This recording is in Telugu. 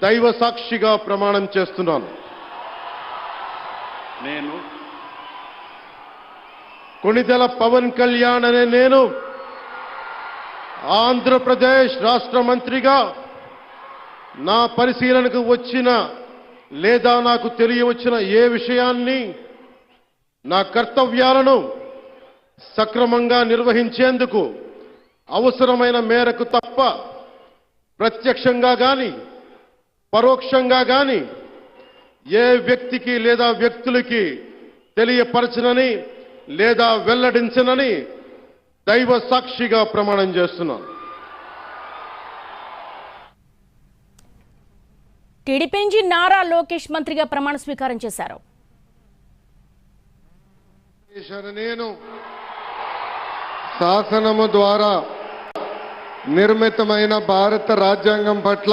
దైవ సాక్షిగా ప్రమాణం చేస్తున్నాను. నేను కొణిదెల పవన్ కళ్యాణ్ అనే నేను ఆంధ్రప్రదేశ్ రాష్ట్ర మంత్రిగా నా పరిశీలనకు వచ్చిన లేదా నాకు తెలియవచ్చిన ఏ విషయాన్ని నా కర్తవ్యాలను సక్రమంగా నిర్వహించేందుకు అవసరమైన మేరకు తప్ప ప్రత్యక్షంగా గాని పరోక్షంగా గాని ఏ వ్యక్తికి లేదా వ్యక్తులకి తెలియపరచనని లేదా వెల్లడించనని దైవ సాక్షిగా ప్రమాణం చేస్తున్నాను. టీడీపీ నుంచి నారా లోకేష్ మంత్రిగా ప్రమాణ స్వీకారం చేశారు. నేను శాసనము ద్వారా నిర్మితమైన భారత రాజ్యాంగం పట్ల